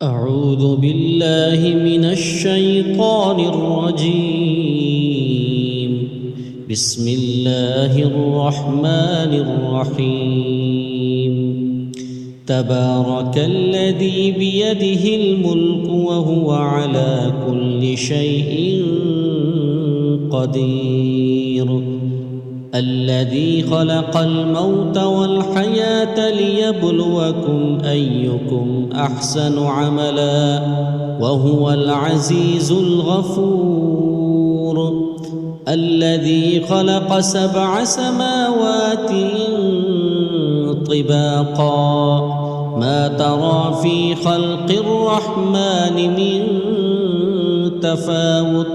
أعوذ بالله من الشيطان الرجيم. بسم الله الرحمن الرحيم. تبارك الذي بيده الملك وهو على كل شيء قدير. الذي خلق الموت والحياة ليبلوكم أيكم أحسن عملا وهو العزيز الغفور. الذي خلق 7 سماوات طباقا ما ترى في خلق الرحمن من تفاوت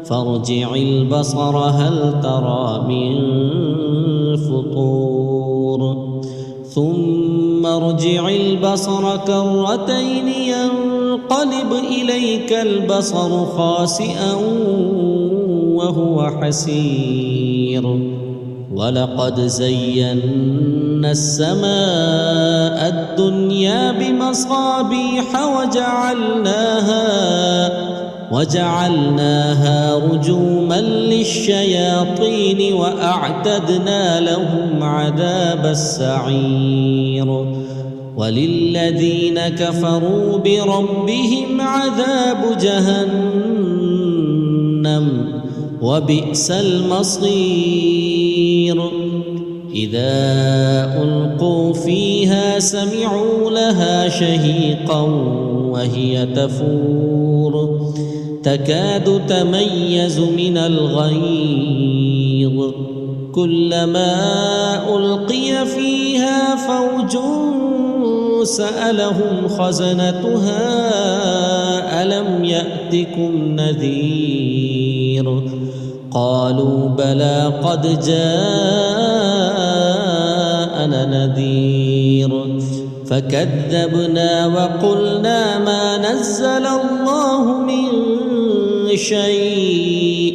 فارجع البصر هل ترى من فطور ثم ارجع البصر كرتين ينقلب إليك البصر خاسئا وهو حسير. ولقد زينا السماء الدنيا بمصابيح وجعلناها رجوما للشياطين وأعتدنا لهم عذاب السعير. وللذين كفروا بربهم عذاب جهنم وبئس المصير. إذا ألقوا فيها سمعوا لها شهيقا وهي تفور تكاد تميز من الغيظ. كلما ألقي فيها فوج سألهم خزنتها ألم يأتكم نذير قالوا بلى قد جاءنا نذير فكذبنا وقلنا ما نزل الله من شيء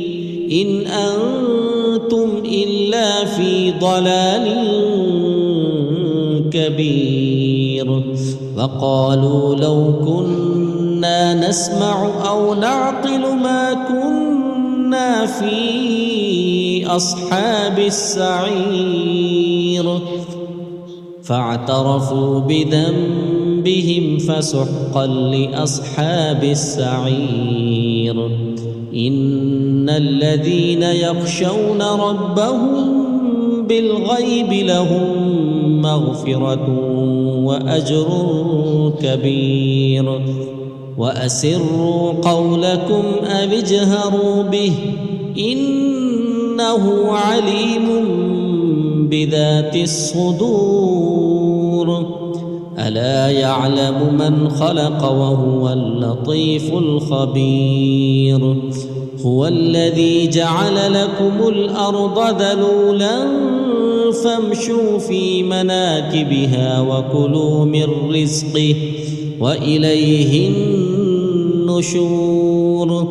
إن أنتم إلا في ضلال كبير. وقالوا لو كنا نسمع أو نعقل ما كنا في أصحاب السعير فاعترفوا بذنبهم فسحقا لأصحاب السعير. إن الذين يخشون ربهم بالغيب لهم مغفرة وأجر كبير. وأسروا قولكم أو اجهروا به إنه عليم بذات الصدور. ألا يعلم من خلق وهو اللطيف الخبير. هو الذي جعل لكم الأرض ذلولا فامشوا في مناكبها وكلوا من رزقه وإليه النشور.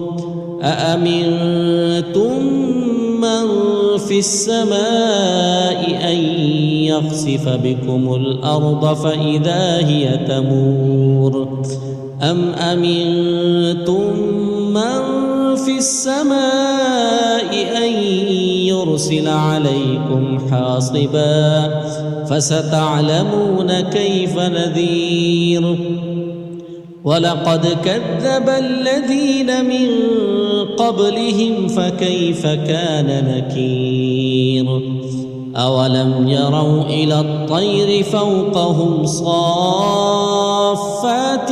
أأمنتم من في السماء أن يخسف بكم الأرض فإذا هي تمور أم أمنتم من في السماء أن يرسل عليكم حاصبا فستعلمون كيف نذير. ولقد كذب الذين من قبلهم فكيف كان نكير. أولم يروا إلى الطير فوقهم صافات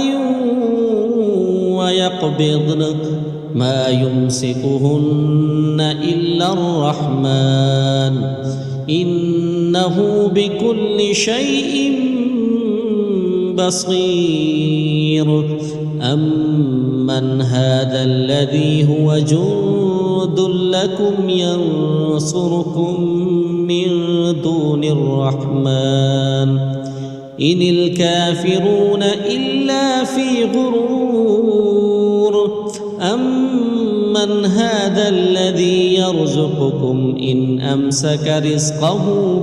ويقبضن ما يمسكهن إلا الرحمن إنه بكل شيء بصير. أمن هذا الذي هو جند لكم ينصركم من دون الرحمن إن الكافرون إلا في غرور. أمن هذا الذي يرزقكم إن أمسك رزقه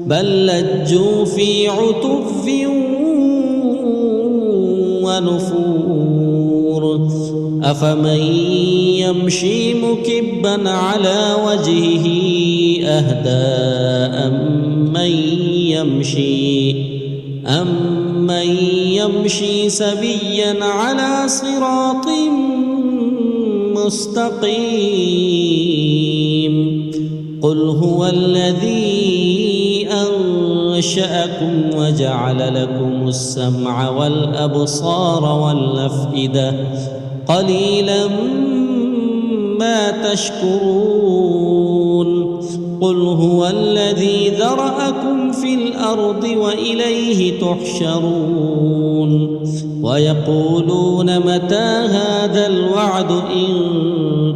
بل لجوا في عتو نفور أفمن يمشي مكبا على وجهه أهدى أمن يمشي سويا على صراط مستقيم قل هو الذي أنشأكم وجعل لكم السمع والأبصار والأفئدة قليلا ما تشكرون قل هو الذي ذرأكم في الأرض وإليه تحشرون ويقولون متى هذا الوعد إن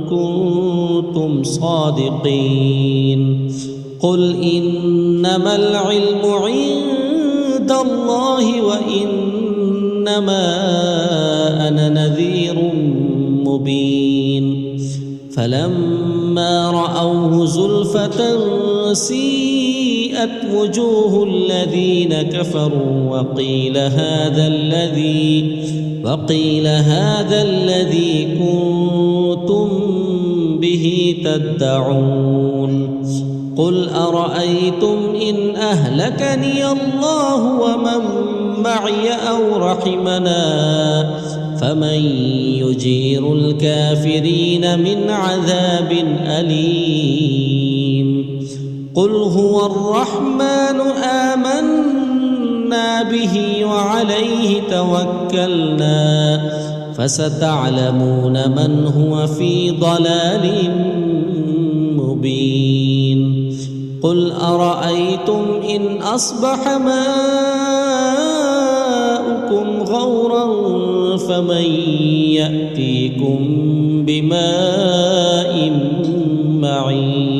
كنتم صادقين قل إنما العلم عند الله وإنما أنا نذير مبين فلما رأوه زلفة سيئت وجوه الذين كفروا وقيل هذا الذي كنتم به تدعون قل أرأيتم إن أهلكني الله ومن معي أو رحمنا فمن يجير الكافرين من عذاب أليم قل هو الرحمن آمنا به وعليه توكلنا فستعلمون من هو في ضلال مبين قل أرأيتم إن أصبح ماؤكم غورا فمن يأتيكم بماء معين